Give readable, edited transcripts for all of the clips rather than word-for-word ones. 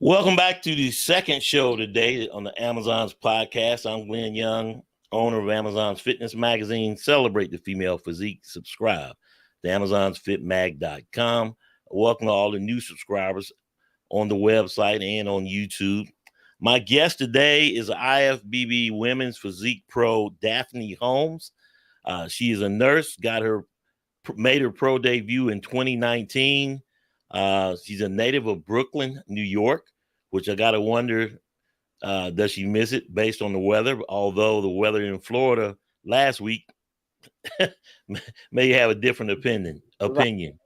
Welcome back to the second show today on the Amazon's podcast. I'm Glenn Young, owner of Amazon's Fitness Magazine. Celebrate the female physique. Subscribe to Amazon'sFitMag.com. Welcome to all the new subscribers on the website and on YouTube. My guest today is IFBB Women's Physique Pro, Daphney Holmes. She is a nurse, made her pro debut in 2019. She's a native of Brooklyn, New York, which I got to wonder, does she miss it based on the weather? Although the weather in Florida last week may have a different opinion. Right.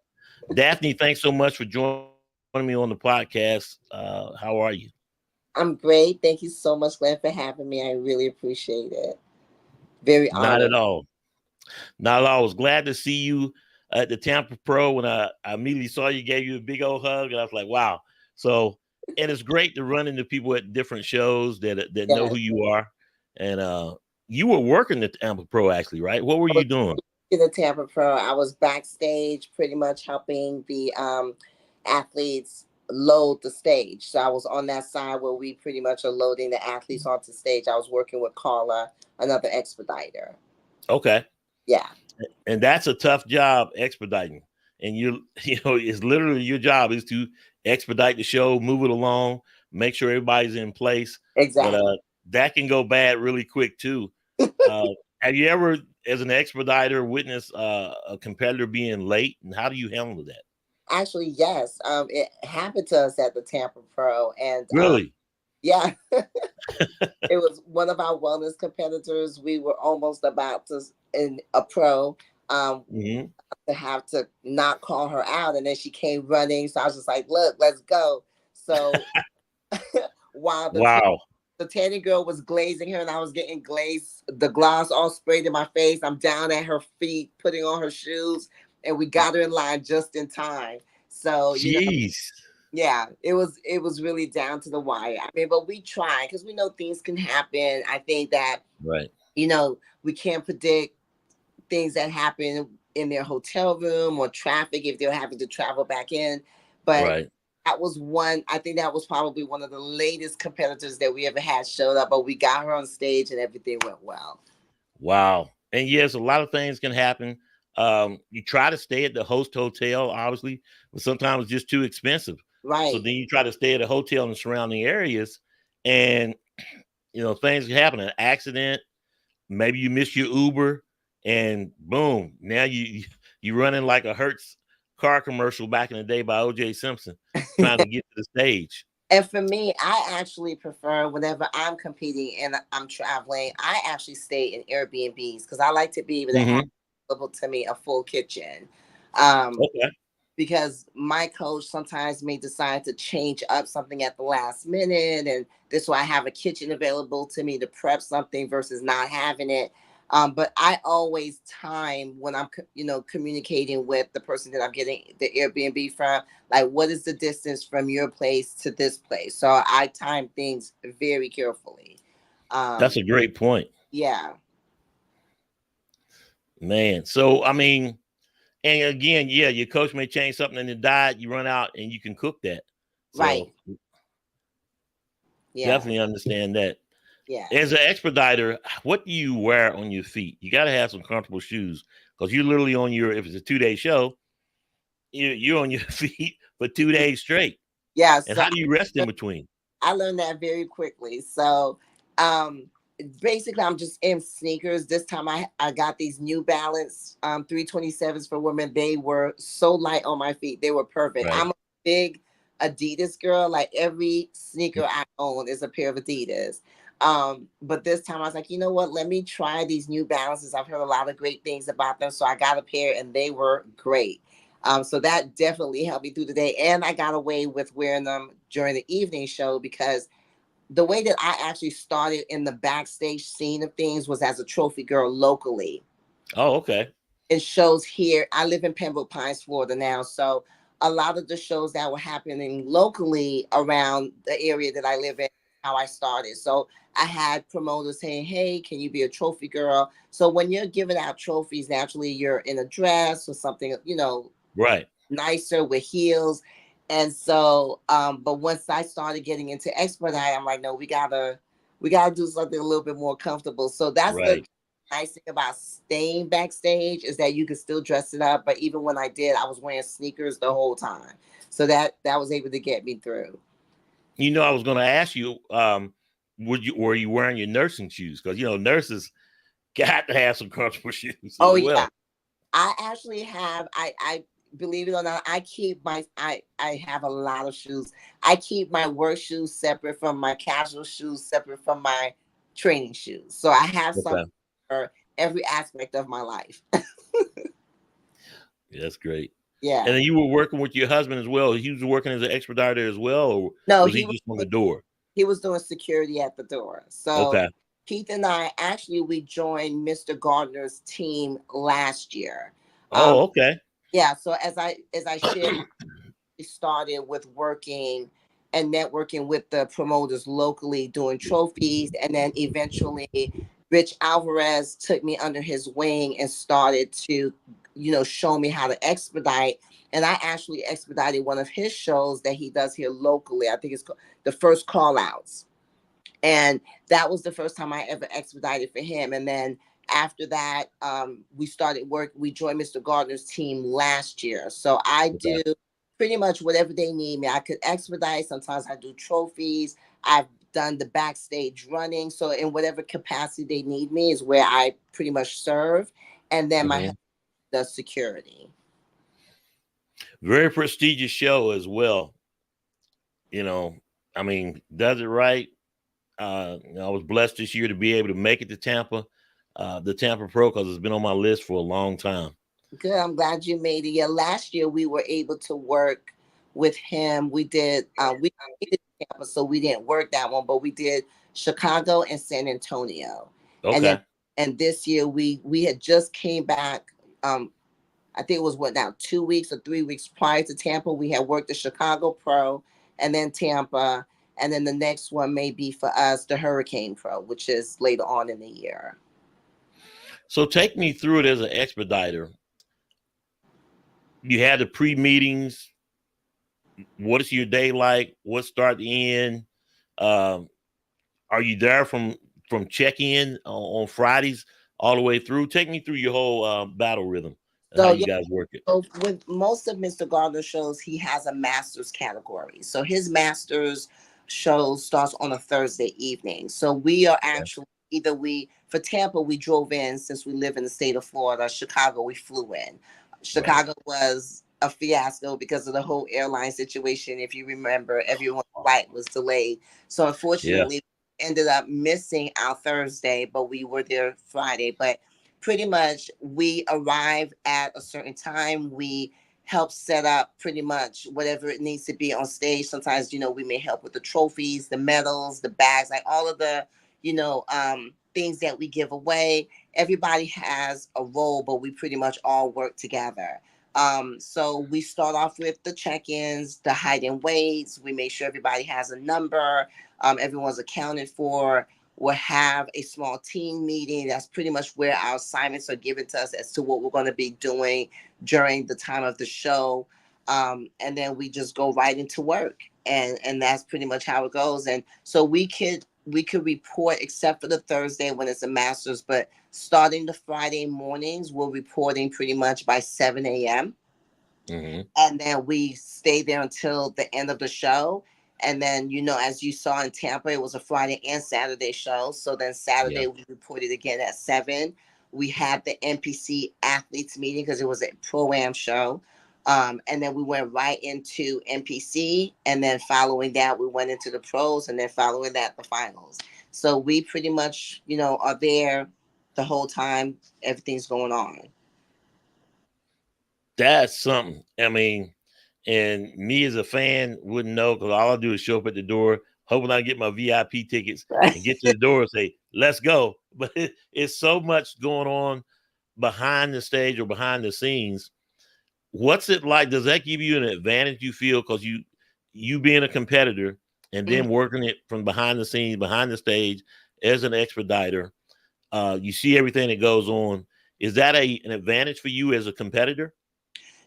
Daphney, thanks so much for joining me on the podcast. How are you? I'm great. Thank you so much, Glenn, for having me. I really appreciate it. Very Not at honored. all. Not at all. I was glad to see you at the Tampa Pro when I immediately saw you, gave you a big old hug, and I was like, wow. So, and it's great to run into people at different shows that know Yes. who you are. And you were working at Tampa Pro, actually, right? What were I was you doing? in the Tampa Pro. I was backstage pretty much helping the athletes load the stage. So I was on that side where we pretty much are loading the athletes onto stage. I was working with Carla, another expediter. Okay. Yeah. And that's a tough job, expediting. And it's literally your job is to expedite the show, move it along, make sure everybody's in place. But Exactly. that can go bad really quick too. Uh, have you ever, as an expediter, witnessed a competitor being late, and how do you handle that? Actually, yes. It happened to us at the Tampa Pro, and Really? yeah, it was one of our wellness competitors. We were almost about to in a pro um Mm-hmm. to have to not call her out, and then she came running. So I was just like, "Look, let's go." So while Wow. the tanning girl was glazing her, and I was getting glazed, the gloss all sprayed in my face. I'm down at her feet, putting on her shoes, and we got her in line just in time. So Jeez. yeah, it was really down to the wire. I mean, but we try because we know things can happen. I think that Right. we can't predict things that happen in their hotel room or traffic if they're having to travel back in. But Right. that was one. I think that was probably one of the latest competitors that we ever had showed up. But we got her on stage and everything went well. Wow. And yes, a lot of things can happen. You try to stay at the host hotel, obviously, but sometimes it's just too expensive. So Right. then you try to stay at a hotel in the surrounding areas, and things can happen. An accident, maybe you miss your Uber, and boom, now you running like a Hertz car commercial back in the day by O.J. Simpson, trying to get to the stage. And for me, I actually prefer whenever I'm competing and I'm traveling, I actually stay in Airbnbs because I like to be able to have Hmm. available to me a full kitchen. Um, Okay. because my coach sometimes may decide to change up something at the last minute, and this way I have a kitchen available to me to prep something versus not having it. But I always time when I'm communicating with the person that I'm getting the Airbnb from, like what is the distance from your place to this place, so I time things very carefully. That's um a great point, yeah. man. So I mean, and again, yeah, your coach may change something in the diet. You run out, and you can cook that. Right. So Yeah. definitely understand that. Yeah. As an expediter, what do you wear on your feet? You got to have some comfortable shoes because you're literally on your. If it's a 2 day show, you're on your feet for 2 days straight. Yeah. And So how do you rest in between? I learned that very quickly. So um basically I'm just in sneakers. This time I got these New Balance 327s for women. They were so light on my feet. They were perfect. Right. I'm a big Adidas girl. Like every sneaker I own is a pair of Adidas. But this time I was like, you know what? Let me try these New Balances. I've heard a lot of great things about them. So I got a pair and they were great. So that definitely helped me through the day. And I got away with wearing them during the evening show because the way that I actually started in the backstage scene of things was as a trophy girl locally. Oh, okay. In shows here, I live in Pembroke Pines, Florida now. So a lot of the shows that were happening locally around the area that I live in, how I started. So I had promoters saying, hey, can you be a trophy girl? So when you're giving out trophies, naturally you're in a dress or something, Right. nicer with heels. And so, but once I started getting into expedite, I'm like, no, we gotta do something a little bit more comfortable. So that's the Right. nice thing about staying backstage is that you can still dress it up. But even when I did, I was wearing sneakers the whole time, so that was able to get me through. You know, I was going to ask you, were you wearing your nursing shoes? Because nurses got to have some comfortable shoes as Oh yeah, well. I actually have. I believe it or not, I keep my I have a lot of shoes. I keep my work shoes separate from my casual shoes, separate from my training shoes. So I have Okay. something for every aspect of my life. Yeah, that's great. And Yeah. then you were working with your husband as well. He was working as an expediter as well, or No, was he just on the door? he was doing security at the door. So Okay. Keith and I actually we joined Mr. Gardner's team last year. Um, Oh, okay. yeah. So as I shared, we started with working and networking with the promoters locally, doing trophies, and then eventually Rich Alvarez took me under his wing and started to, show me how to expedite. And I actually expedited one of his shows that he does here locally. I think it's called the First Call Outs, and that was the first time I ever expedited for him. And then after that, we started work. We joined Mr. Gardner's team last year, so I Okay. do pretty much whatever they need me. I could expedite. Sometimes I do trophies. I've done the backstage running. So in whatever capacity they need me is where I pretty much serve. And then my Hmm. husband does security. Very prestigious show as well. You know, I mean, does it right. I was blessed this year to be able to make it to Tampa, the Tampa Pro, because it's been on my list for a long time. Good. I'm glad you made it. Yeah, last year we were able to work with him. We did Tampa, so we didn't work that one, but we did Chicago and San Antonio. And then Okay. and this year we had just came back. I think it was what now 2 weeks or 3 weeks prior to Tampa. We had worked the Chicago Pro and then Tampa, and then the next one may be for us the Hurricane Pro, which is later on in the year. So take me through it as an expediter. You had the pre meetings. What is your day like? What start to end? Um, are you there from check in on Fridays all the way through? Take me through your whole battle rhythm and how So you yeah. guys work it. So with most of Mr. Gardner shows, he has a masters category. So his masters show starts on a Thursday evening. So we are Okay. actually either we for Tampa we drove in since we live in the state of Florida. Chicago we flew in. Right. Chicago was a fiasco because of the whole airline situation. If you remember, everyone's flight was delayed. So Yeah. unfortunately, we ended up missing our Thursday, but we were there Friday. But pretty much we arrive at a certain time. We help set up pretty much whatever it needs to be on stage. Sometimes, we may help with the trophies, the medals, the bags, like all of the, things that we give away. Everybody has a role, but we pretty much all work together. So we start off with the check-ins, the height and weights. We make sure everybody has a number. Everyone's accounted for. We'll have a small team meeting. That's pretty much where our assignments are given to us as to what we're going to be doing during the time of the show. And then we just go right into work. And that's pretty much how it goes. And so we could report except for the Thursday when it's a masters, but starting the Friday mornings, we're reporting pretty much by 7 a.m. Hmm. And then we stay there until the end of the show. And then, as you saw in Tampa, it was a Friday and Saturday show. So then Yeah. Saturday we reported again at 7. We had the NPC athletes meeting because it was a pro-am show. And then we went right into NPC, and then following that we went into the pros, and then following that the finals. So we pretty much, are there the whole time everything's going on. That's something. I mean, and me as a fan wouldn't know because all I do is show up at the door, hoping I get my VIP tickets and get to the door and say, let's go. But it's so much going on behind the stage or behind the scenes. What's it like? Does that give you an advantage you feel because you being a competitor and then working it from behind the scenes, behind the stage as an expediter, you see everything that goes on. Is that an advantage for you as a competitor?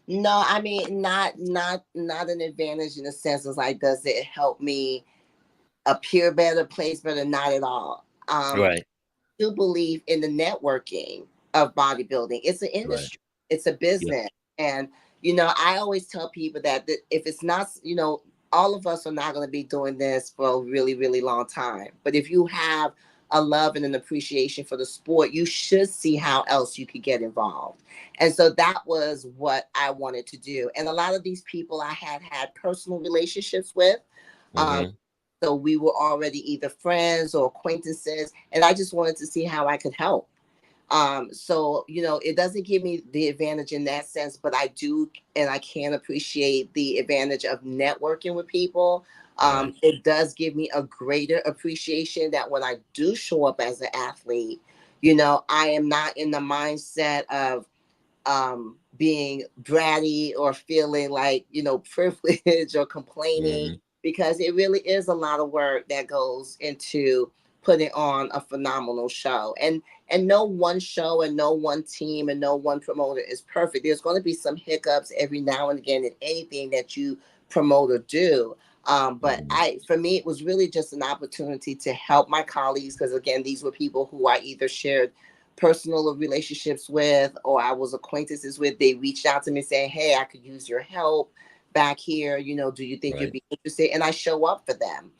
No, I mean not an advantage in the sense of like, does it help me appear better, place better? Not at all. Right, Do believe in the networking of bodybuilding. It's an right. industry, it's a Yeah. business. And, I always tell people that if it's not, all of us are not going to be doing this for a really, really long time. But if you have a love and an appreciation for the sport, you should see how else you could get involved. And so that was what I wanted to do. And a lot of these people I had personal relationships with. Um, Hmm. so we were already either friends or acquaintances, and I just wanted to see how I could help. So it doesn't give me the advantage in that sense, but I do, and I can appreciate the advantage of networking with people. Right, It does give me a greater appreciation that when I do show up as an athlete, I am not in the mindset of being bratty or feeling like privileged or complaining, hmm, because it really is a lot of work that goes into putting on a phenomenal show. And no one show and no one team and no one promoter is perfect. There's going to be some hiccups every now and again in anything that you promote or do. But hmm. for me, it was really just an opportunity to help my colleagues, because again, these were people who I either shared personal relationships with or I was acquaintances with. They reached out to me saying, "Hey, I could use your help back here. Do you think you'd Right. be interested?" And I show up for them.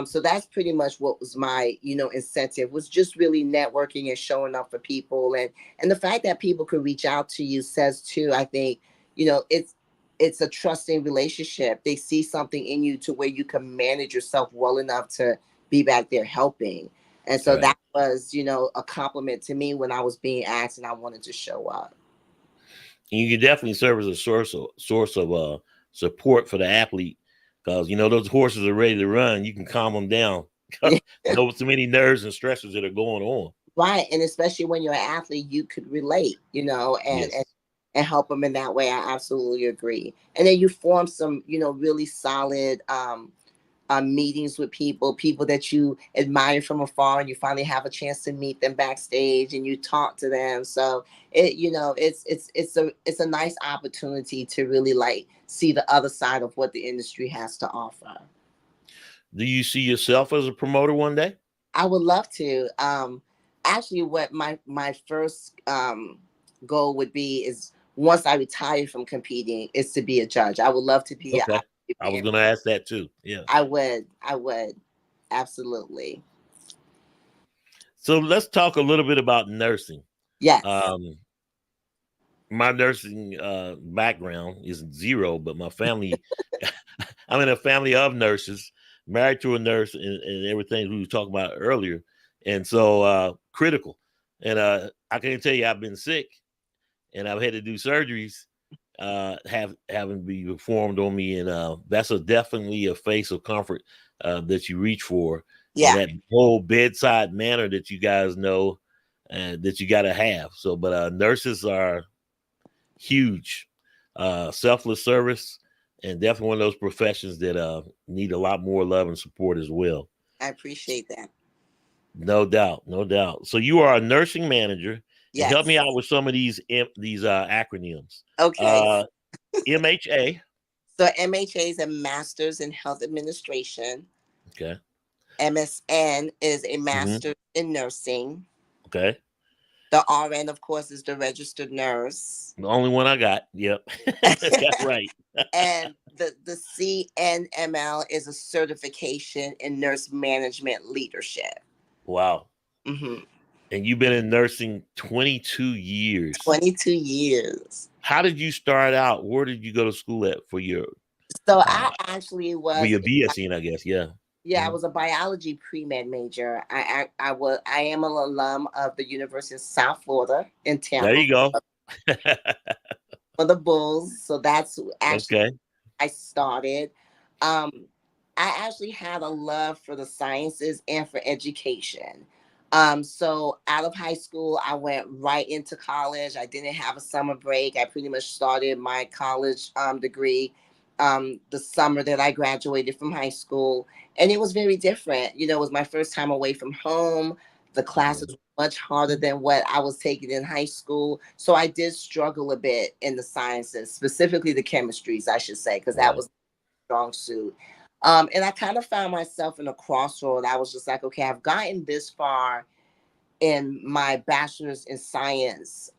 So that's pretty much what was my, incentive, was just really networking and showing up for people. And the fact that people could reach out to you says too, I think, it's a trusting relationship. They see something in you to where you can manage yourself well enough to be back there helping. And so Right. that was, a compliment to me when I was being asked and I wanted to show up. And you can definitely serve as a source of support for the athlete, because those horses are ready to run. You can calm them down. No, so many nerves and stresses that are going on. Right. And especially when you're an athlete, you could relate, and, Yes. and help them in that way. I absolutely agree. And then you form some, really solid meetings with people that you admire from afar, and you finally have a chance to meet them backstage and you talk to them. So it's a nice opportunity to really like see the other side of what the industry has to offer. Do you see yourself as a promoter one day? I would love to. Actually, what my first goal would be is, once I retire from competing, is to be a judge. I would love to be Okay. I was going to ask that too. Yeah. I would absolutely. So let's talk a little bit about nursing. Yes. Um, my nursing background is zero, but my family, I'm in a family of nurses, married to a nurse, and everything we were talking about earlier. And so critical. And I can tell you, I've been sick and I've had to do surgeries, having be performed on me. And that's definitely a face of comfort that you reach for. And Yeah, that whole bedside manner that you guys know that you got to have. So, but nurses are huge, selfless service, and definitely one of those professions that need a lot more love and support as well. I appreciate that. No doubt, no doubt. So you are a nursing manager, and help me Yes. out with some of these acronyms. Okay. Uh, MHA. So MHA is a Master's in Health Administration. Okay. MSN is a Hmm. Master in Nursing. Okay. The RN, of course, is the registered nurse. The only one I got. Yep. That's right. And the CNML is a certification in nurse management leadership. Wow. Hmm. And you've been in nursing 22 years. 22 years. How did you start out? Where did you go to school at So uh, I actually for was, your BSc? I guess. Yeah. yeah, I Mhm. was a biology pre-med major. I am an alum of the University of South Florida in There Tampa you go. for the Bulls. So that's actually Okay. I started. Um, I actually had a love for the sciences and for education. So out of high school, I went right into college. I didn't have a summer break. I pretty much started my college degree the summer that I graduated from high school. And it was very different. It was my first time away from home. The classes were much harder than what I was taking in high school. So I did struggle a bit in the sciences, specifically the chemistries, I should say, because that Right. was a strong suit. And I kind of found myself in a crossroad. I was just like, okay, I've gotten this far in my bachelor's in science.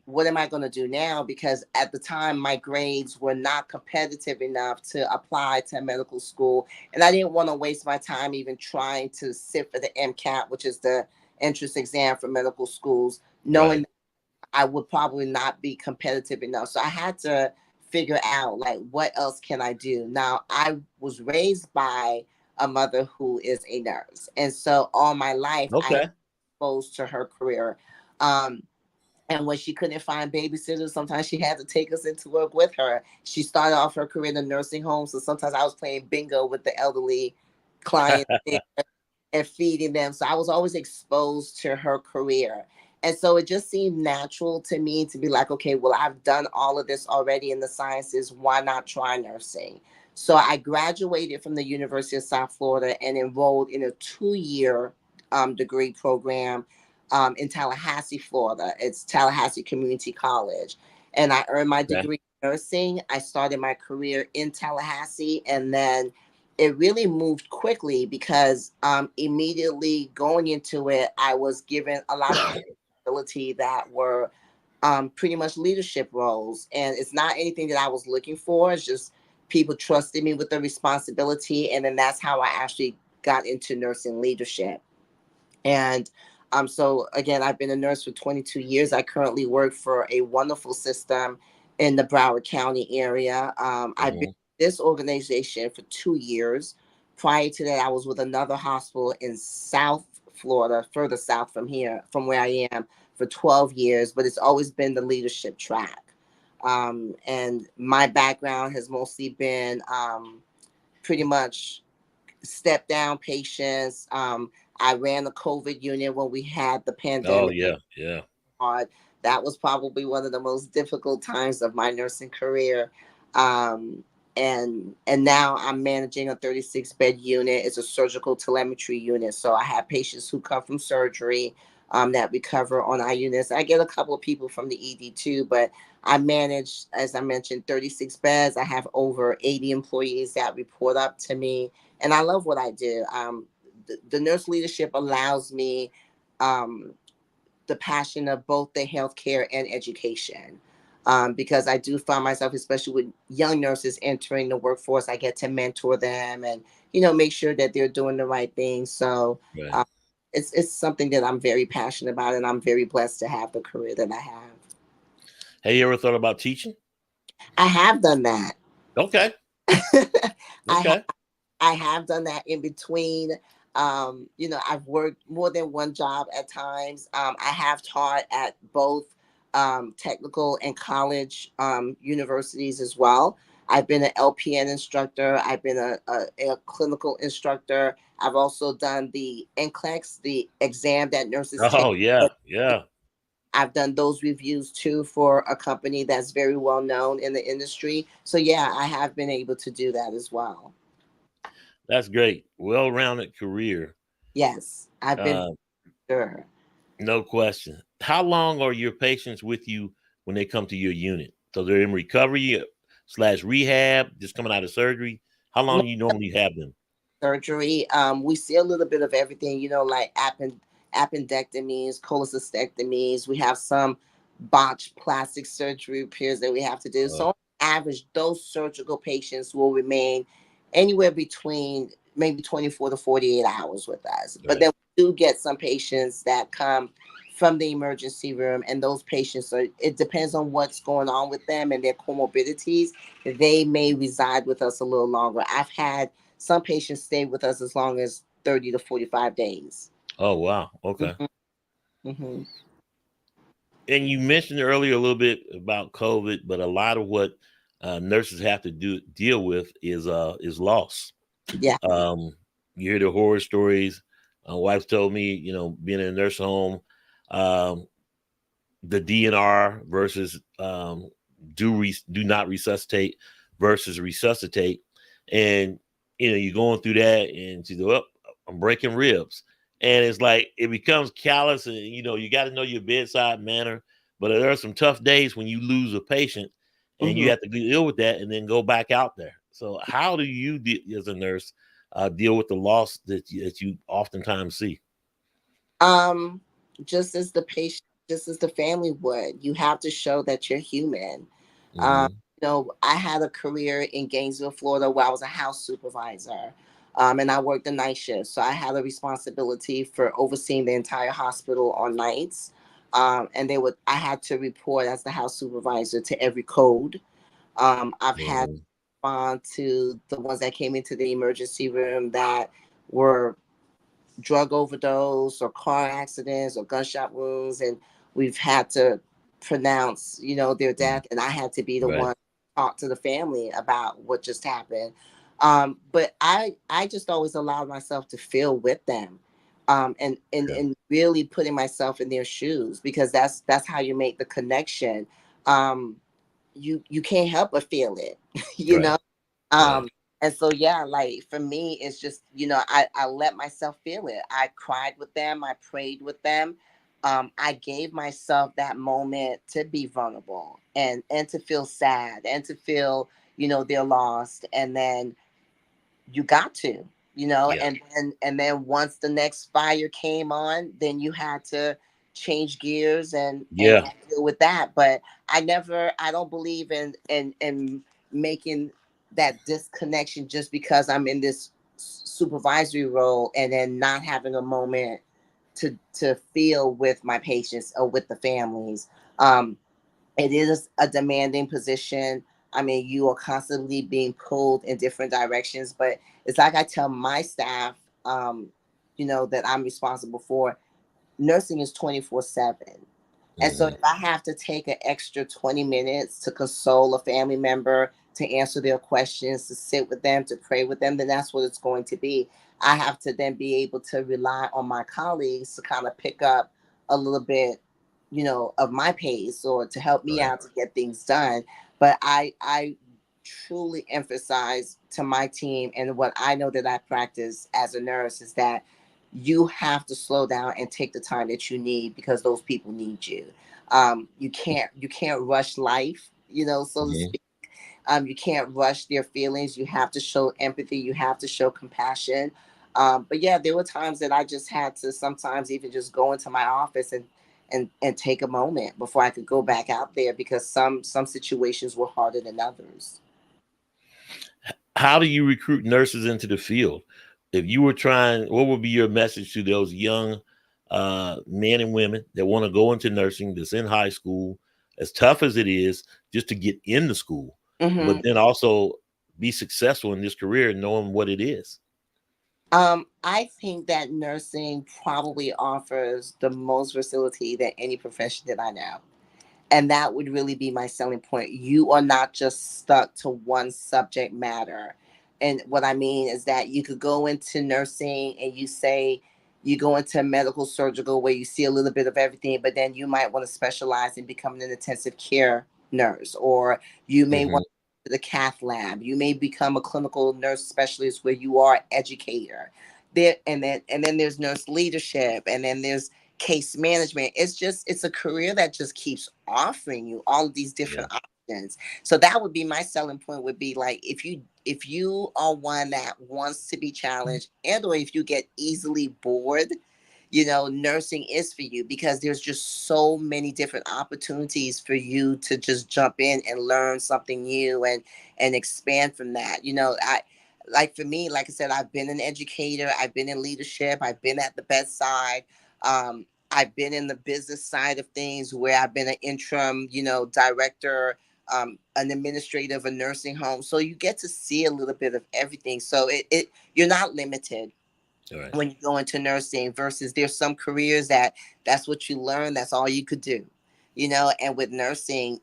What am I going to do now? Because at the time, my grades were not competitive enough to apply to medical school. And I didn't want to waste my time even trying to sit for the MCAT, which is the entrance exam for medical schools, Right. knowing I would probably not be competitive enough. So I had to figure out, like, what else can I do? Now, I was raised by a mother who is a nurse. And so all my life, I Okay. exposed to her career. Um, and when she couldn't find babysitters, sometimes she had to take us into work with her. She started off her career in a nursing home, so sometimes I was playing bingo with the elderly clients and feeding them. So I was always exposed to her career. And so it just seemed natural to me to be like, okay, well, I've done all of this already in the sciences. Why not try nursing? So I graduated from the University of South Florida and enrolled in a 2 year degree program in Tallahassee, Florida. It's Tallahassee Community College. And I earned my Okay. degree in nursing. I started my career in Tallahassee, and then it really moved quickly because immediately going into it, I was given a lot of responsibility that were pretty much leadership roles. And it's not anything that I was looking for. It's just people trusted me with the responsibility. And then that's how I actually got into nursing leadership. And so again, I've been a nurse for 22 years. I currently work for a wonderful system in the Broward County area. I've been Mhm. with this organization for 2 years. Prior to that, I was with another hospital in South Florida, further south from here, from where I am, for 12 years. But it's always been the leadership track. And my background has mostly been pretty much step down patients. I ran the COVID unit when we had the Oh pandemic yeah. Yeah. hard. That was probably one of the most difficult times of my nursing career. Um, and now I'm managing a 36 bed unit. It's a surgical telemetry unit. So I have patients who come from surgery that recover on our units. I get a couple of people from the ED too, but I manage, as I mentioned, 36 beds. I have over 80 employees that report up to me, and I love what I do. The nurse leadership allows me um, the passion of both the healthcare and education. Because I do find myself, especially with young nurses entering the workforce, I get to mentor them and make sure that they're doing the right thing. So Right. uh, it's something that I'm very passionate about, and I'm very blessed to have the career that I have. Have you ever thought about teaching? I have done that. Okay. I Okay. I have done that in between. I've worked more than one job at times. I have taught at both technical and college universities as well. I've been an LPN instructor. I've been a clinical instructor. I've also done the NCLEX, the exam that nurses take. Oh yeah. Yeah. I've done those reviews too for a company that's very well known in the industry. So yeah, I have been able to do that as well. That's great. Well-rounded career. Yes, I've been Uh, sure. no question. How long are your patients with you when they come to your unit? So they're in recovery slash rehab, just coming out of surgery. How No long you normally have them? surgery. We see a little bit of everything, like appendectomies, cholecystectomies. We have some botched plastic surgery repairs that we have to do. Uh, So on average, those surgical patients will remain anywhere between maybe 24 to 48 hours with us. But right. then we do get some patients that come from the emergency room, and those patients are, it depends on what's going on with them and their comorbidities. They may reside with us a little longer. I've had some patients stay with us as long as 30 to 45 days. Oh wow. Okay. Hmm. Hmm. And you mentioned earlier a little bit about COVID, but a lot of what nurses have to deal with is loss. Yeah. Um, you hear the horror stories. My wife told me, being in a nursing home, um, the DNR versus do not resuscitate versus resuscitate, and you're going through that, and she's like, oh, I'm breaking ribs, and it's like it becomes callous, and you got to know your bedside manner. But there are some tough days when you lose a patient, and you Mhm. have to deal with that, and then go back out there. So, how do you, as a nurse, deal with the loss that you oftentimes see? Um, just as the patient, just as the family would, you have to show that you're human. Um, Hmm. I had a career in Gainesville, Florida, where I was a house supervisor, and I worked the night shift. So I had a responsibility for overseeing the entire hospital on nights. And I had to report as the house supervisor to every code. I've had to Hmm. respond to the ones that came into the emergency room that were drug overdose or car accidents or gunshot wounds, and we've had to pronounce their death, and I had to be the Right. one to talk to the family about what just happened. But I just always allowed myself to feel with them, Yeah. and really putting myself in their shoes, because that's how you make the connection. um, you can't help but feel it. you Right. know Right. um, and so yeah, like for me, it's just, I let myself feel it. I cried with them, I prayed with them. I gave myself that moment to be vulnerable and to feel sad and to feel, they're lost. And then you got to, Yeah. and then once the next fire came on, then you had to change gears and Yeah. deal with that. But I don't believe in making that disconnection just because I'm in this supervisory role and then not having a moment to feel with my patients or with the families. It is a demanding position. I mean, you are constantly being pulled in different directions, but it's like I tell my staff, that I'm responsible for, nursing is 24/7. And so Hmm. if I have to take an extra 20 minutes to console a family member, to answer their questions, to sit with them, to pray with them, then that's what it's going to be. I have to then be able to rely on my colleagues to kind of pick up a little bit, of my pace, or to help me Right. out to get things done. But I truly emphasize to my team, and what I know that I practice as a nurse, is that you have to slow down and take the time that you need, because those people need you. You can't rush life, so to Hmm. speak. You can't rush their feelings. You have to show empathy. You have to show compassion. But yeah, there were times that I just had to sometimes even just go into my office and take a moment before I could go back out there, because some situations were harder than others. How do you recruit nurses into the field? If you were trying, what would be your message to those young men and women that want to go into nursing, that's in high school, as tough as it is just to get into school, but Hmm. then also be successful in this career, knowing what it is? I think that nursing probably offers the most versatility than any profession that I know. And that would really be my selling point. You are not just stuck to one subject matter. And what I mean is that you could go into nursing and you go into medical surgical, where you see a little bit of everything, but then you might want to specialize in becoming an intensive care nurse, or you may Hmm. want to the cath lab. You may become a clinical nurse specialist, where you are educator. And then there's nurse leadership, and then there's case management. It's a career that just keeps offering you all of these Yeah. different options. So that would be my selling point, would be like, if you are one that wants to be challenged, and or if you get easily bored, nursing is for you, because there's just so many different opportunities for you to just jump in and learn something new and expand from that. I like for me, like I said, I've been an educator, I've been in leadership, I've been at the bedside. I've been in the business side of things, where I've been an interim, director, an administrator of a nursing home. So you get to see a little bit of everything. So it you're not limited All right. when you go into nursing, versus there's some careers that's what you learn, that's all you could do. And with nursing,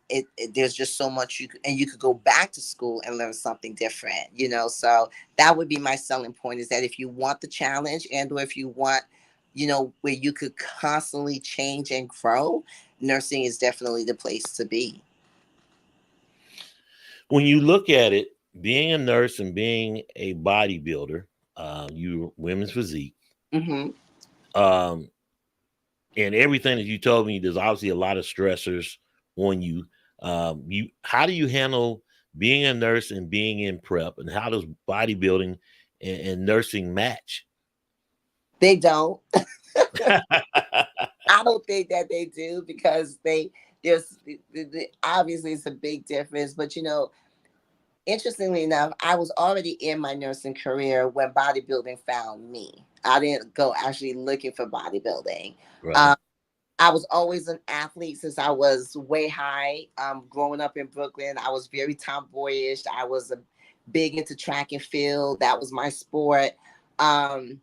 there's just so much and you could go back to school and learn something different. So that would be my selling point, is that if you want the challenge, and or if you want, where you could constantly change and grow, nursing is definitely the place to be. When you look at it, being a nurse and being a bodybuilder, you women's physique, Hmm. Um, and everything that you told me, there's obviously a lot of stressors on you. How do you handle being a nurse and being in prep, and how does bodybuilding and nursing match? They don't. I don't think that they do because there's obviously it's a big difference. But interestingly enough, I was already in my nursing career when bodybuilding found me. I didn't go actually looking for bodybuilding. Right. I was always an athlete since I was way high. Growing up in Brooklyn, I was very tomboyish. I was big into track and field. That was my sport. Um,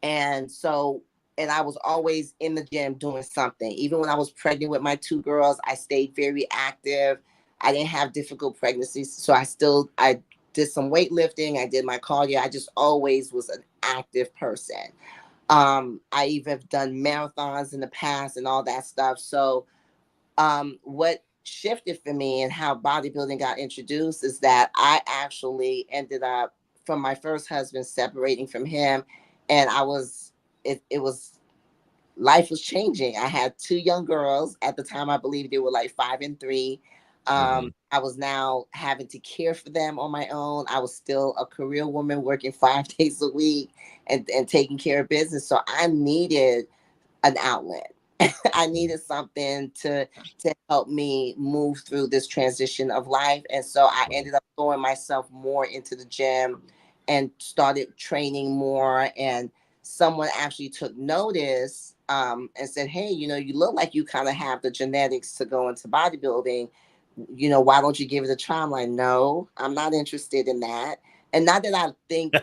and so, and I was always in the gym doing something. Even when I was pregnant with my two girls, I stayed very active. I didn't have difficult pregnancies. So I did some weightlifting. I did my cardio. I just always was an active person. I even have done marathons in the past and all that stuff. So, what shifted for me and how bodybuilding got introduced is that I actually ended up from my first husband separating from him, and it was life was changing. I had two young girls at the time. I believe they were like 5 and 3. Hmm. I was now having to care for them on my own. I was still a career woman working 5 days a week and taking care of business. So I needed an outlet. I needed something to help me move through this transition of life. And so I ended up throwing myself more into the gym and started training more. And someone actually took notice and said, hey, you look like you kind of have the genetics to go into bodybuilding. Why don't you give it a try? I'm like, no, I'm not interested in that. And not that I think,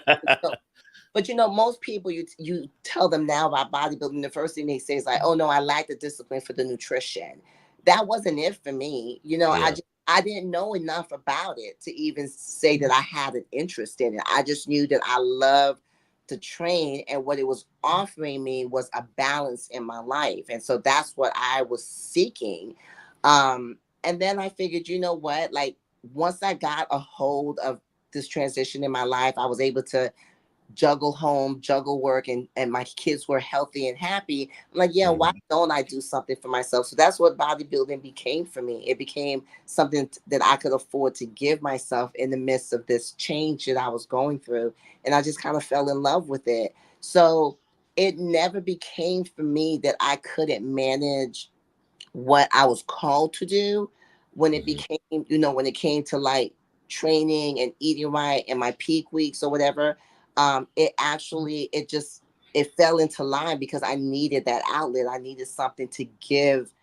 but most people you tell them now about bodybuilding, the first thing they say is like, "Oh no, I like the discipline for the nutrition." That wasn't it for me. Yeah. I didn't know enough about it to even say that I had an interest in it. I just knew that I loved to train, and what it was offering me was a balance in my life, and so that's what I was seeking. And then I figured, you know what, like once I got a hold of this transition in my life, I was able to juggle home, juggle work, and my kids were healthy and happy. I'm like, yeah, why Hmm. don't I do something for myself? So that's what bodybuilding became for me. It became something that I could afford to give myself in the midst of this change that I was going through. And I just kind of fell in love with it. So it never became for me that I couldn't manage what I was called to do when it Hmm. became, when it came to like training and eating right and my peak weeks or whatever. It fell into line because I needed that outlet. I needed something to give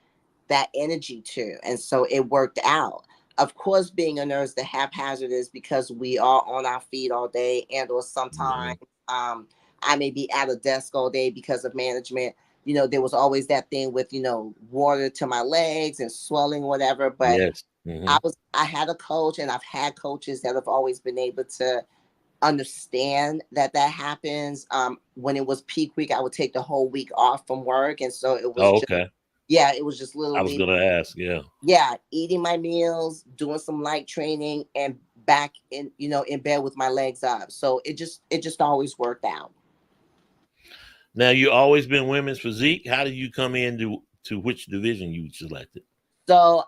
that energy to. And so it worked out. Of course, being a nurse, the haphazard is because we are on our feet all day, and or sometimes Hmm. I may be at a desk all day because of management. There was always that thing with, water to my legs and swelling, whatever. But Yes. Hmm. I had a coach, and I've had coaches that have always been able to understand that happens. When it was peak week, I would take the whole week off from work. And so it was Oh, just, okay. yeah, it was just I was literally, gonna ask. Yeah. yeah, eating my meals, doing some light training, and back in bed with my legs up. So it just always worked out. Now you always been women's physique. How did you come into to which division you selected? So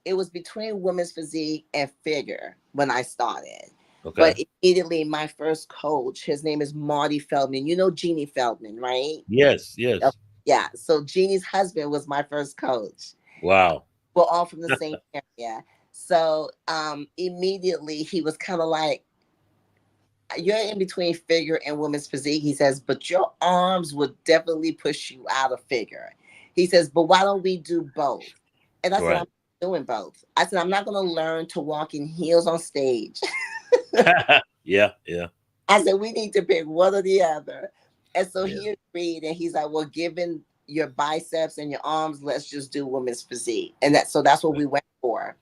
it was between women's physique and figure when I started. But Okay. immediately my first coach, his name is Marty Feldman. You know Jeannie Feldman, right? Yes. Yep. Yes. Yeah. So Jeannie's husband was my first coach. Wow. We're all from the same area. So immediately he was kind of like, you're in between figure and women's physique. He says, but your arms would definitely push you out of figure. He says, but why don't we do both? And I said, I'm Right. doing both. I said, I'm not going to learn to walk in heels on stage. Yeah. Yeah. I said, we need to pick one or the other. And so Yeah. he agreed. And he's like, well, given your biceps and your arms, let's just do women's physique. And that's what we went for.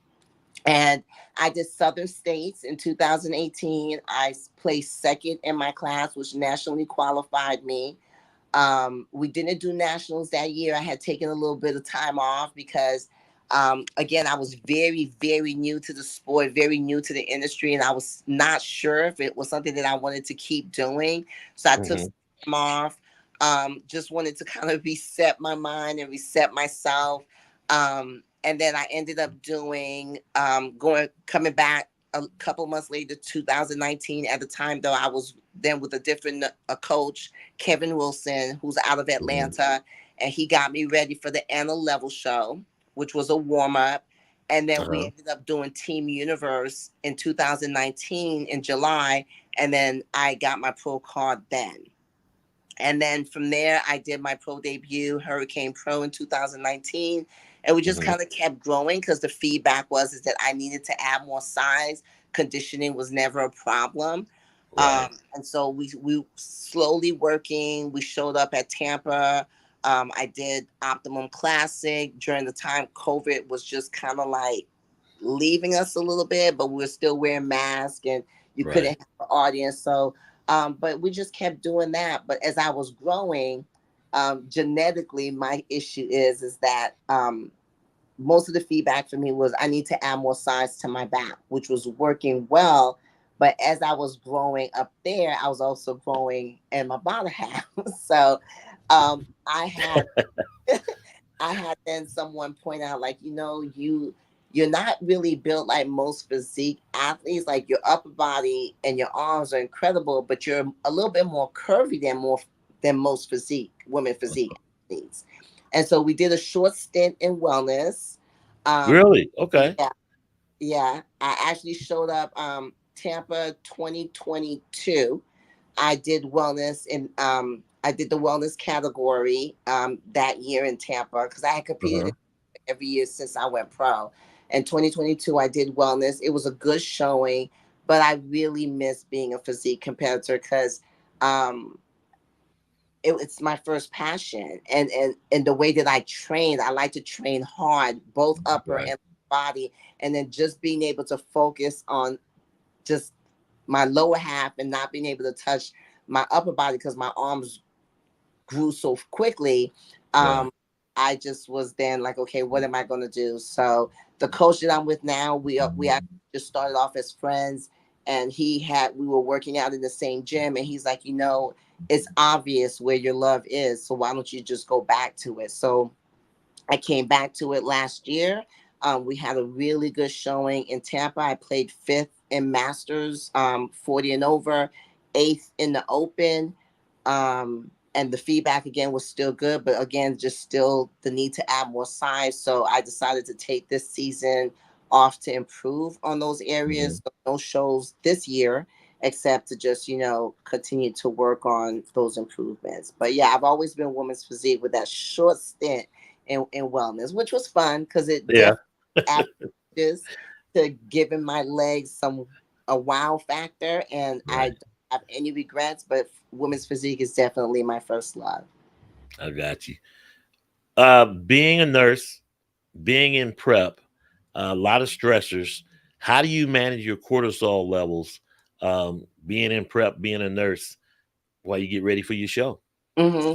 And I did Southern States in 2018. I placed second in my class, which nationally qualified me. We didn't do nationals that year. I had taken a little bit of time off because, again, I was very, very new to the sport, very new to the industry, and I was not sure if it was something that I wanted to keep doing. So I took Hmm. some time off. Just wanted to kind of reset my mind and reset myself. And then I ended up doing coming back a couple months later, 2019. At the time, though, I was then with a different coach, Kevin Wilson, who's out of Mhm. Atlanta, and he got me ready for the Anna Level show, which was a warm up. And then we Uh-huh. ended up doing Team Universe in 2019 in July, and then I got my pro card then. And then from there, I did my pro debut, Hurricane Pro, in 2019. And we just Mhm. kind of kept growing because the feedback was is that I needed to add more size. Conditioning was never a problem. Right. And so we slowly working. We showed up at Tampa. I did Optimum Classic during the time COVID was just kind of like leaving us a little bit, but we were still wearing masks and you Right. couldn't have an audience. So, but we just kept doing that. But as I was growing, genetically, my issue is that most of the feedback for me was I need to add more size to my back, which was working well. But as I was growing up there, I was also growing in my bottom half. So I had I had then someone point out, like, you're not really built like most physique athletes. Like your upper body and your arms are incredible, but you're a little bit more curvy than most physique women physique athletes. And so we did a short stint in wellness. Um, Really? Okay. yeah, yeah. I actually showed up Tampa 2022. I did wellness and I did the wellness category that year in Tampa because I had Uh-huh. competed every year since I went pro. In 2022, I did wellness. It was a good showing, but I really miss being a physique competitor because um, it's my first passion, and the way that I train, I like to train hard, both upper Right. and body, and then just being able to focus on just my lower half and not being able to touch my upper body because my arms grew so quickly. Right. I just was then like, okay, what am I going to do? So the coach that I'm with now, we actually just started off as friends, and we were working out in the same gym, and he's like, it's obvious where your love is, so why don't you just go back to it? So I came back to it last year. We had a really good showing in Tampa. I played fifth in Masters, 40 and over, eighth in the Open. And the feedback again was still good, but again, just still the need to add more size. So I decided to take this season off to improve on those Hmm. areas. So no shows this year, except to just, continue to work on those improvements. But yeah, I've always been women's physique with that short stint in wellness, which was fun because it Yeah. definitely added just to giving my legs a wow factor, and I Right. don't have any regrets. But women's physique is definitely my first love. I got you. Being a nurse, being in prep, a lot of stressors. How do you manage your cortisol levels? Being in prep, being a nurse, while you get ready for your show.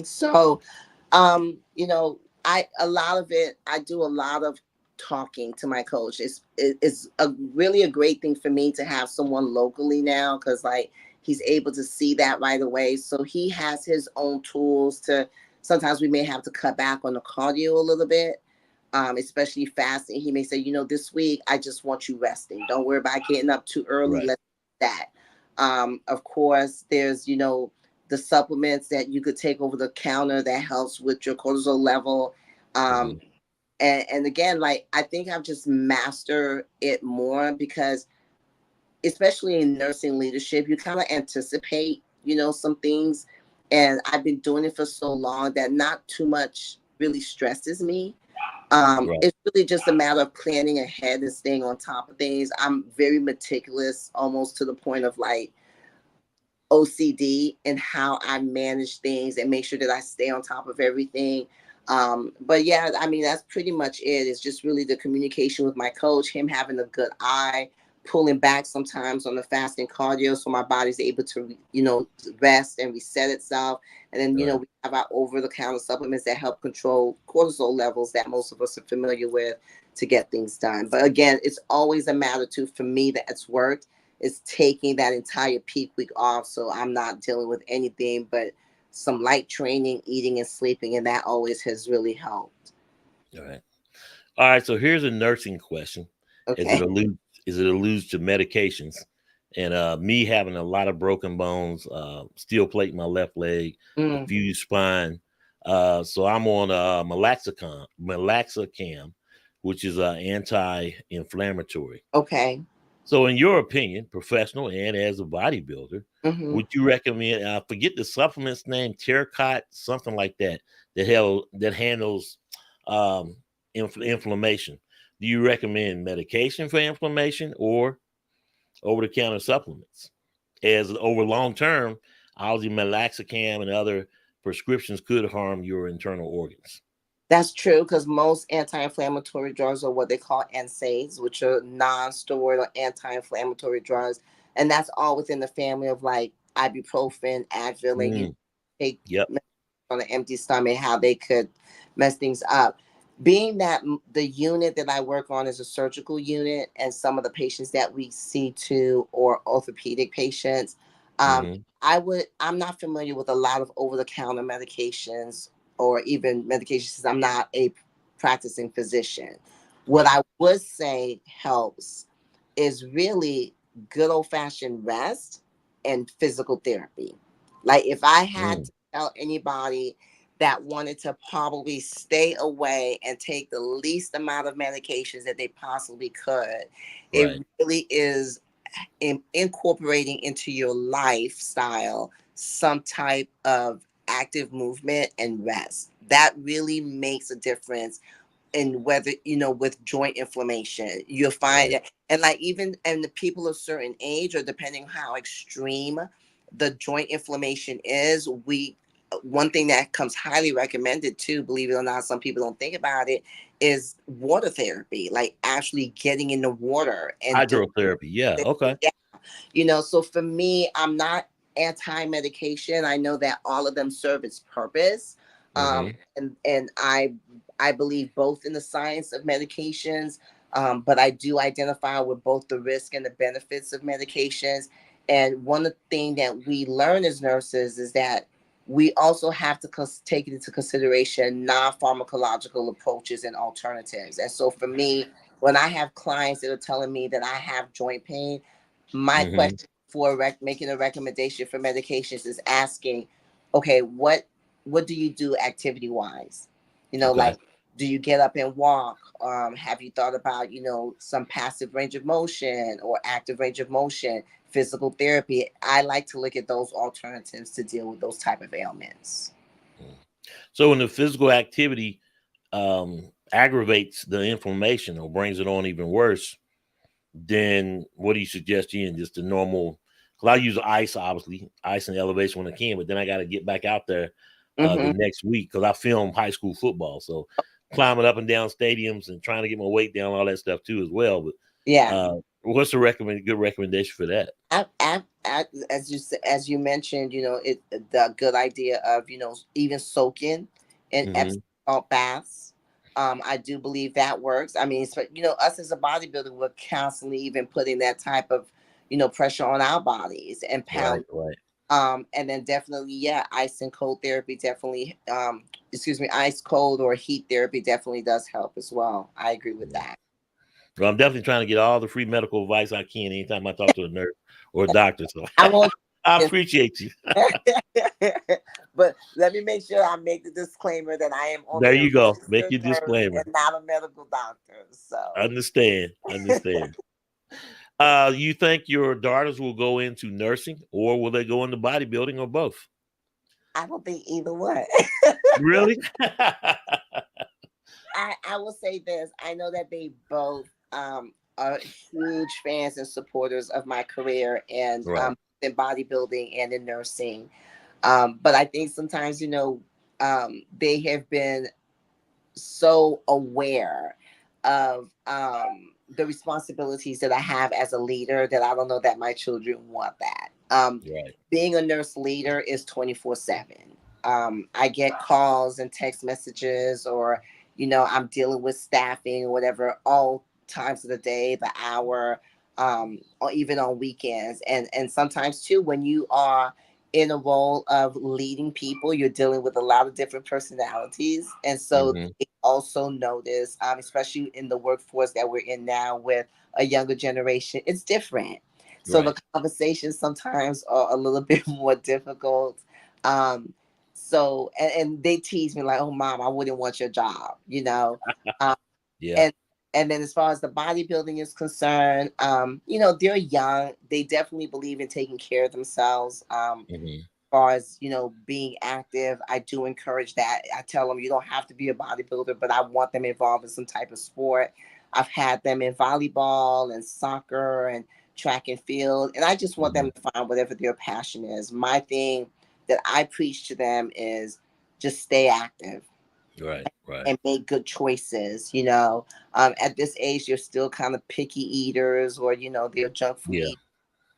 So, I a lot of it. I do a lot of talking to my coach. It's really a great thing for me to have someone locally now because like he's able to see that right away. So he has his own tools to. Sometimes we may have to cut back on the cardio a little bit, especially fasting. He may say, this week I just want you resting. Don't worry about getting up too early. Right. Let's do that. Of course, there's the supplements that you could take over the counter that helps with your cortisol level. Hmm. Um, and again, like I think I've just mastered it more because, especially in nursing leadership, you kind of anticipate, some things. And I've been doing it for so long that not too much really stresses me. Right. It's really just a matter of planning ahead and staying on top of things. I'm very meticulous, almost to the point of like OCD and how I manage things and make sure that I stay on top of everything. But yeah, I mean, that's pretty much it. It's just really the communication with my coach, him having a good eye, pulling back sometimes on the fasting cardio so my body's able to, rest and reset itself. And then, Right. we have our over the counter supplements that help control cortisol levels that most of us are familiar with to get things done. But again, it's always a matter too, for me, that's worked is taking that entire peak week off, so I'm not dealing with anything but some light training, eating and sleeping, and that always has really helped. All right. All right. So here's a nursing question. As it Okay. alludes, as it alludes to medications, and me having a lot of broken bones, steel plate in my left leg, a Mm, fused spine. So I'm on Malaxicam, which is anti-inflammatory. okay. So, in your opinion, professional and as a bodybuilder, Hmm. would you recommend? I forget the supplement's name, Terracot, something like that, that handles um, inflammation. Do you recommend medication for inflammation or over-the-counter supplements? As over long term, obviously Malaxicam and other prescriptions could harm your internal organs. That's true because most anti-inflammatory drugs are what they call NSAIDs, which are non-steroidal anti-inflammatory drugs, and that's all within the family of like ibuprofen, Advil, and Mm, take yep. on an empty stomach, how they could mess things up. Being that the unit that I work on is a surgical unit, and some of the patients that we see too, or orthopedic patients, um, Hmm. I'm not familiar with a lot of over the counter medications or even medications since I'm not a practicing physician. What Right. I would say helps is really good old fashioned rest and physical therapy. Like if I had Mm, to tell anybody that wanted to probably stay away and take the least amount of medications that they possibly could, it right. really is incorporating into your lifestyle some type of active movement and rest. That really makes a difference in whether with joint inflammation you'll find Right. that. And like even and the people of certain age or depending how extreme the joint inflammation is, we one thing that comes highly recommended too, believe it or not, some people don't think about it, is water therapy, like actually getting in the water and doing Hydrotherapy. Yeah. it. Okay. So for me, I'm not anti-medication. I know that all of them serve its purpose. um, Hmm. and I believe both in the science of medications, but I do identify with both the risk and the benefits of medications. And one of the things that we learn as nurses is that we also have to take into consideration non-pharmacological approaches and alternatives. And so for me, when I have clients that are telling me that I have joint pain, my Hmm. question for making a recommendation for medications is asking, okay, what do you do activity wise? Okay. Like, do you get up and walk? Have you thought about some passive range of motion or active range of motion? Physical therapy. I like to look at those alternatives to deal with those type of ailments. Mm. So when the physical activity aggravates the inflammation or brings it on even worse, then what do you suggest in just the normal? Because I use ice, obviously, ice and elevation when I can, but then I got to get back out there the Hmm. next week because I film high school football. So climbing up and down stadiums and trying to get my weight down, all that stuff too as well. But Yeah. what's the good recommendation for that? As you mentioned, the good idea of even soaking in Epsom Hmm. salt baths. I do believe that works. I mean, us as a bodybuilder, we're constantly even putting that type of pressure on our bodies and Right, pound. right. And then definitely, yeah, ice and cold therapy definitely. Excuse me, ice cold or heat therapy definitely does help as well. I agree with Yeah. that. Well, I'm definitely trying to get all the free medical advice I can anytime I talk to a nurse or a doctor. So I won't. I appreciate you. But let me make sure I make the disclaimer that I am only There a you go. Make registered your nurse disclaimer. and not a medical doctor. So Understand. Understand. You think your daughters will go into nursing or will they go into bodybuilding or both? I don't think either one. Really? I will say this. I know that they both are huge fans and supporters of my career and Right. in bodybuilding and in nursing. But I think sometimes, they have been so aware of the responsibilities that I have as a leader that I don't know that my children want that. Right. Being a nurse leader is 24/7. I get calls and text messages, or, I'm dealing with staffing or whatever, all times of the day, the hour, or even on weekends. And sometimes too, when you are in a role of leading people, you're dealing with a lot of different personalities. And so Mm-hmm. they also notice, especially in the workforce that we're in now with a younger generation, it's different. So the Right. conversations sometimes are a little bit more difficult. Um, and they tease me like, "Oh, mom, I wouldn't want your job," you know. Um, Yeah. and and then as far as the bodybuilding is concerned, they're young. They definitely believe in taking care of themselves. Mm-hmm. Far as being active, I do encourage that. I tell them you don't have to be a bodybuilder, but I want them involved in some type of sport. I've had them in volleyball and soccer and track and field, and I just want Mm-hmm. them to find whatever their passion is. My thing that I preach to them is just stay active Right. Right. and make good choices. At this age, they're still kind of picky eaters, or they're junk food Yeah. eaters.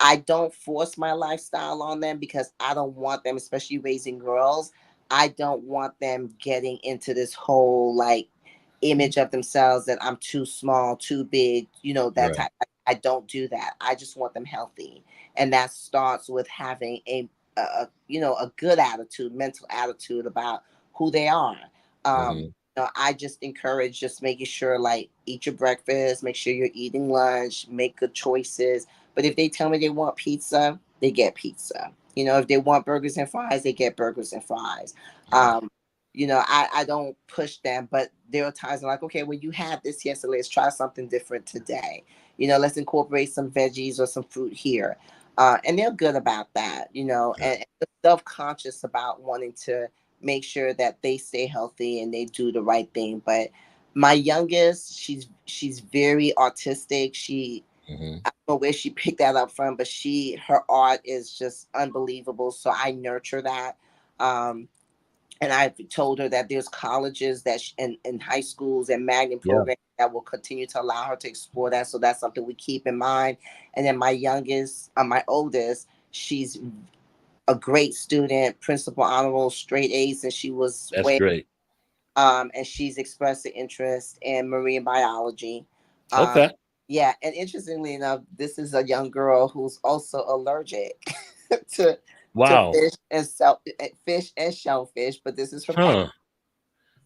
I don't force my lifestyle on them because I don't want them, especially raising girls. I don't want them getting into this whole like image of themselves that I'm too small, too big, that Right. type. I don't do that. I just want them healthy. And that starts with having a good attitude, mental attitude about who they are. Mm-hmm. I just encourage just making sure like eat your breakfast, make sure you're eating lunch, make good choices. But if they tell me they want pizza, they get pizza. If they want burgers and fries, they get burgers and fries. Yeah. Um, I don't push them, but there are times I'm like, okay, well, you had this yesterday. Let's try something different today. Let's incorporate some veggies or some fruit here. And they're good about that, Right. and self conscious about wanting to make sure that they stay healthy and they do the right thing. But my youngest, she's very artistic. Mm-hmm. I don't know where she picked that up from, but her art is just unbelievable. So I nurture that. Um, and I've told her that there's colleges and high schools and magnet Yeah. programs that will continue to allow her to explore that. So that's something we keep in mind. And then my oldest, she's a great student, principal honor roll, straight A's, and she was That's way. great. And she's expressed an interest in marine biology. Um, Okay. yeah, and interestingly enough, this is a young girl who's also allergic to Wow. fish and shellfish, but this is her passion. Huh.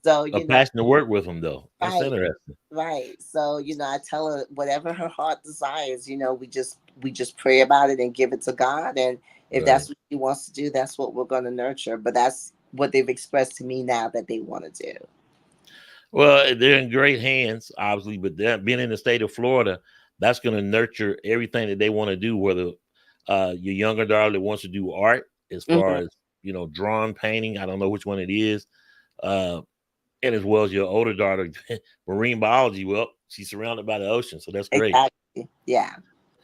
So A passion to work with them, though. That's right, interesting. right. So I tell her whatever her heart desires. We just pray about it and give it to God, and if Right. that's what she wants to do, that's what we're going to nurture. But that's what they've expressed to me now that they want to do. Well, they're in great hands, obviously, but they're being in the state of Florida, that's going to nurture everything that they want to do. Whether your younger daughter that wants to do art, as far Hmm. as drawing, painting, I don't know which one it is, uh, and as well as your older daughter, marine biology. Well, she's surrounded by the ocean, so that's great. Exactly. Yeah.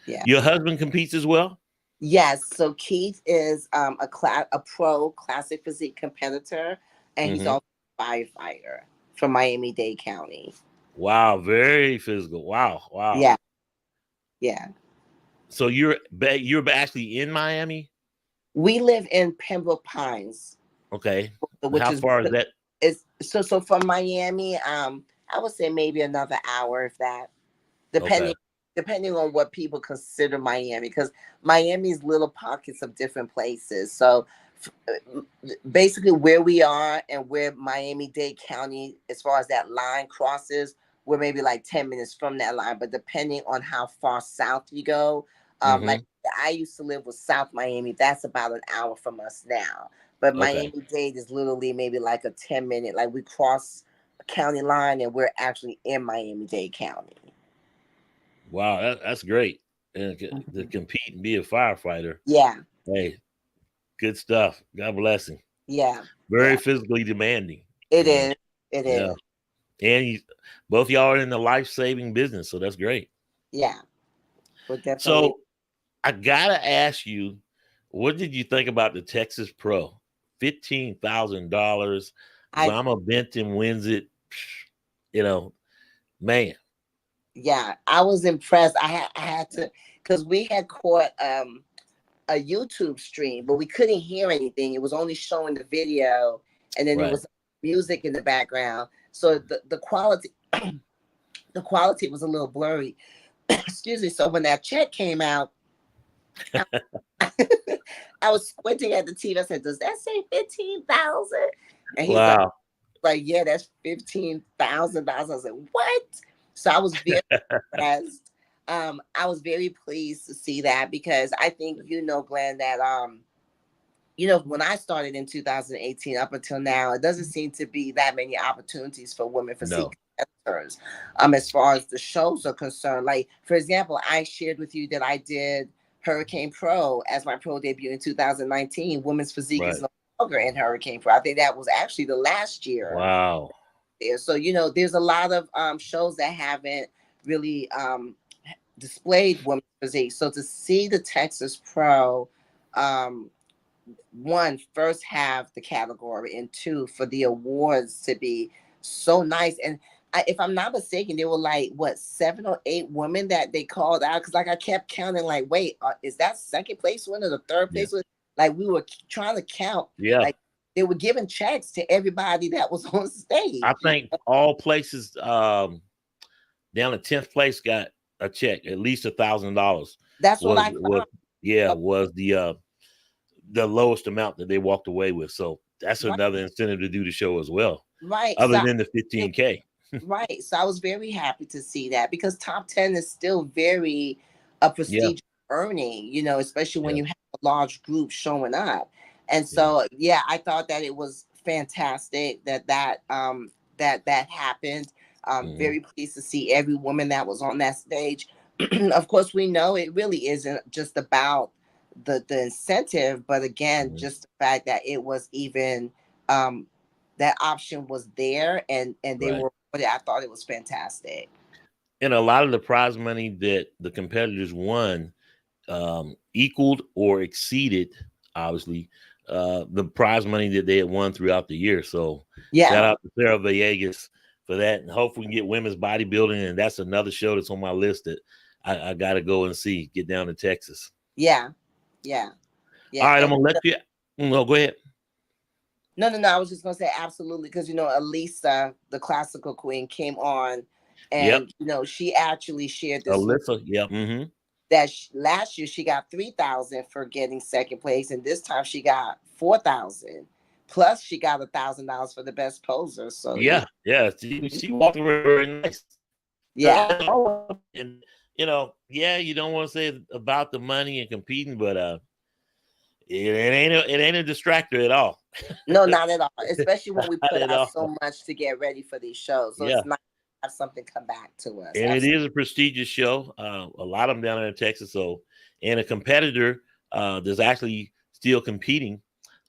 Yeah. Your husband competes as well. Yes. So Keith is a pro classic physique competitor, and he's Hmm. also a firefighter from Miami-Dade County. Wow, very physical. Wow, wow. Yeah. Yeah. So you're actually in Miami. We live in Pembroke Pines, Okay, which how far is that? is so from Miami. I would say maybe another hour, if that, Okay. depending depending on what people consider Miami, because Miami's little pockets of different places. So basically where we are and where Miami-Dade County, as far as that line crosses, we're maybe like 10 minutes from that line. But depending on how far south you go, like Hmm. I used to live with South Miami, that's about an hour from us now. But Okay. Miami-Dade is literally maybe like a 10-minute, like we cross a county line and we're actually in Miami-Dade County. Wow, that's great. And to Mhm. compete and be a firefighter, Yeah, hey, good stuff. God bless him. yeah, Very yeah. physically demanding, It you know. is. It Yeah, is. and both y'all are in the life saving business, so that's great. Yeah, we're definitely. So I gotta ask you, what did you think about the Texas Pro? $15,000. I Zama Benton wins it. You know, man. Yeah, I was impressed. I had to, because we had caught a YouTube stream, but we couldn't hear anything. It was only showing the video, and then there Right. was music in the background. So the quality the quality was a little blurry. Excuse me. So when that check came out, I, I was squinting at the TV. I said, "Does that say 15,000?" And he's Wow. like, "Yeah, that's $15,000." I said, "What?" So I was very impressed. I was very pleased to see that because I think Glenn, that when I started in 2018 up until now, it doesn't seem to be that many opportunities for women physique No. competitors. As far as the shows are concerned, like for example, I shared with you that I did Hurricane Pro as my pro debut in 2019. Women's physique is Right. no longer in Hurricane Pro. I think that was actually the last year Wow. there. So there's a lot of shows that haven't really displayed women's physique. So to see the Texas Pro. One, first have the category, and two, for the awards to be so nice. And if I'm not mistaken, there were like what, 7 or 8 women that they called out, because like I kept counting, like, wait, is that second place winner, the third Yeah. place winner? Like we were trying to count. Yeah. Like they were giving checks to everybody that was on I stage. think all places down to 10th place got a check, at least $1,000 That's what was I was thought. yeah, was the lowest amount that they walked away with. So that's Right, another incentive to do the show as well, right. other So than the 15K. right. So I was very happy to see that because top 10 is still very a Yeah, prestigious earning, especially when yeah, you have a large group showing up. And yeah. so, yeah, I thought that it was fantastic that happened. Hmm. Very pleased to see every woman that was on that stage. Of course, we know it really isn't just about the incentive, but again, Hmm. just the fact that it was even um, that option was there, and they Right. were. But I thought it was fantastic. And a lot of the prize money that the competitors won equaled or exceeded, obviously, the prize money that they had won throughout the year. So Yeah, shout out to Sarah Villegas for that. And hopefully we can get women's bodybuilding. And that's another show that's on my list that I got to go and see, get down to Texas. yeah, yeah, All yeah. right, I'm And going to let you. No, go ahead. no, no, no. I was just gonna say absolutely because Elisa, the classical queen, came on, Yep. and she actually shared this Alyssa. Yep. Mm-hmm. that last year she got 3,000 for getting second place, and this time she got 4,000. Plus, she got $1,000 for the best poser. So yeah, Yeah. Yeah. She walked away very nice. yeah, And, yeah, you don't want to say about the money and competing, but it ain't a distractor at all. no, not at all. Especially when we Not put at out all. so much to get ready for these shows. So Yeah. it's nice to have something come back to us. And it Absolutely. is a prestigious show. A lot of them down there in Texas. So, and a competitor that's actually still competing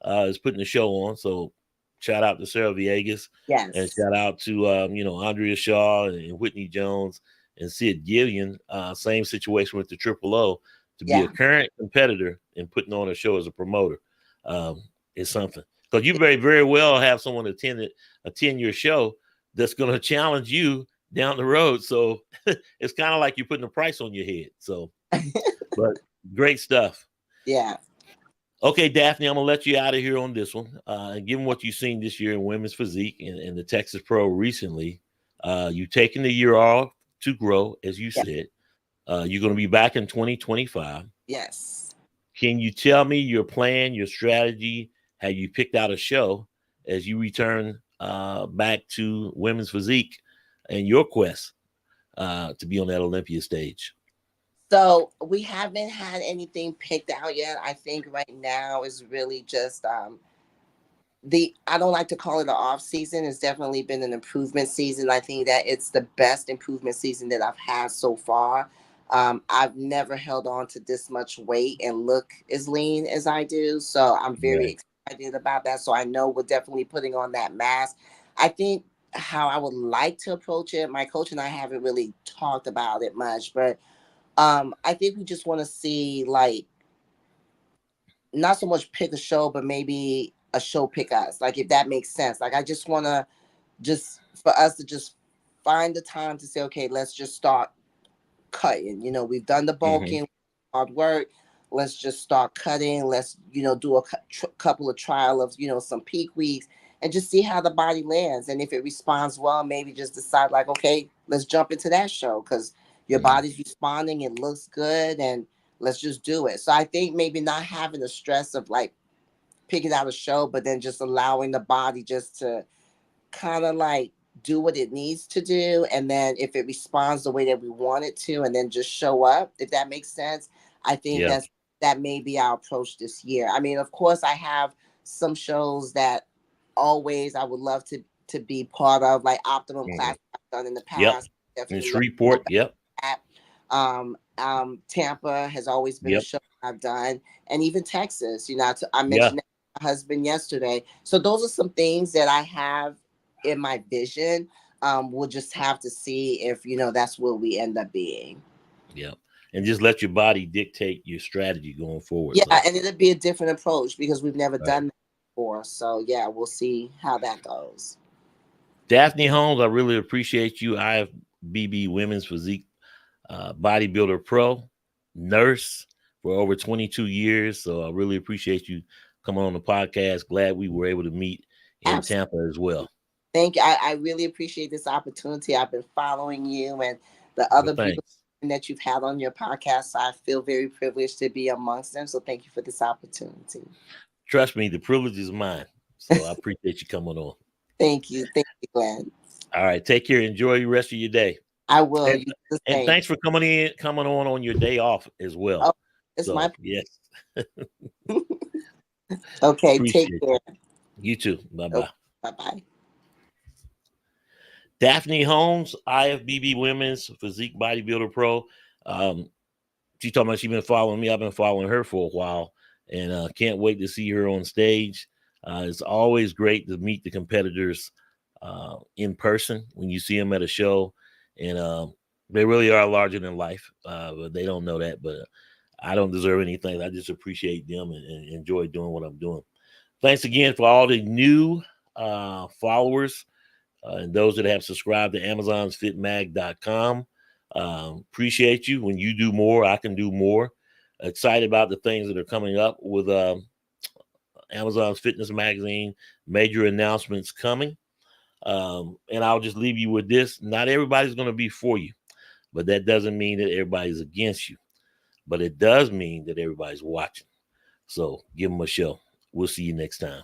is putting the show on. So, shout out to Sarah Villegas and Yes. shout out to Andrea Shaw and Whitney Jones and Sid Gillian. Same situation with the Triple O, to be a Yeah. current competitor and putting on a show as a promoter is something. Because you very, very well have someone attend your show that's going to challenge you down the road. So it's kind of like you're putting a price on your head. So, but great stuff. Yeah. Okay, Daphney, I'm gonna let you out of here on this one. And given what you've seen this year in women's physique and the Texas Pro recently, you've taken the year off to grow, as you Yeah. said. You're going to be back in 2025. Yes. Can you tell me your plan, your strategy, how you picked out a show as you return back to women's physique and your quest to be on that Olympia stage? So we haven't had anything picked out yet. I think right now is really just I don't like to call it an off season. It's definitely been an improvement season. I think that it's the best improvement season that I've had so far. I've never held on to this much weight and look as lean as I do. So I'm very Right. excited about that. So I know we're definitely putting on that mask. I think how I would like to approach it, my coach and I haven't really talked about it much, but I think we just want to see, like, not so much pick a show, but maybe a show pick us. Like, if that makes sense. Like, I just want to just for us to just find the time to say, okay, let's just start cutting. We've done the Hmm. bulking, hard work. Let's just start cutting. Let's do a couple of trial of some peak weeks and just see how the body lands. And if it responds well, maybe just decide like, okay, let's jump into that show because your Hmm. body's responding. It looks good, and let's just do it. So I think maybe not having the stress of like picking out a show, but then just allowing the body just to kind of like do what it needs to do, and then if it responds the way that we want it to, and then just show up, if that makes sense. I think Yeah. that may be our approach this year. I mean, of course I have some shows that always I would love to be part of, like Optimum Mhm. Class I've done in the Yep. past. In Definitely love to go Shreveport. back Yep. to that. Tampa has always been a Yep. show I've done, and even Texas. You know, I Yeah. mentioned my husband yesterday. So those are some things that I have in my vision. We'll just have to see if that's where we end up being. Yep. And just let your body dictate your strategy going forward. Yeah, So, and it'll be a different approach because we've never right. done that before. So yeah, we'll see how that goes. Daphney Holmes, I really appreciate you. IFBB Women's Physique Bodybuilder Pro, nurse for over 22 years. So I really appreciate you coming on the podcast. Glad we were able to meet in Absolutely. Tampa as well. Thank you. I really appreciate this opportunity. I've been following you and the Well, other beautiful thanks. women that you've had on your podcast. So I feel very privileged to be amongst them. So thank you for this opportunity. Trust me, the privilege is mine. So I appreciate you coming on. Thank you. Thank you, Glenn. All right. Take care. Enjoy the rest of your day. I will. And, You do the and same. thanks for coming on your day off as well. Oh, it's So, my yes, okay. Take appreciate care. you. You too. Bye Okay, bye. bye bye. Daphney Holmes, IFBB Women's Physique Bodybuilder Pro. Um, she talking about she been following me. I've been following her for a while, and can't wait to see her on stage. It's always great to meet the competitors in person when you see them at a show, and they really are larger than life. But they don't know that. But I don't deserve anything. I just appreciate them and enjoy doing what I'm doing. Thanks again for all the new followers and those that have subscribed to amazonsfitmag.com. Appreciate you. When you do more, I can do more. Excited about the things that are coming up with Amazon's Fitness Magazine. Major announcements coming. And I'll just leave you with this. Not everybody's going to be for you, but that doesn't mean that everybody's against you. But it does mean that everybody's watching. So give them a show. We'll see you next time.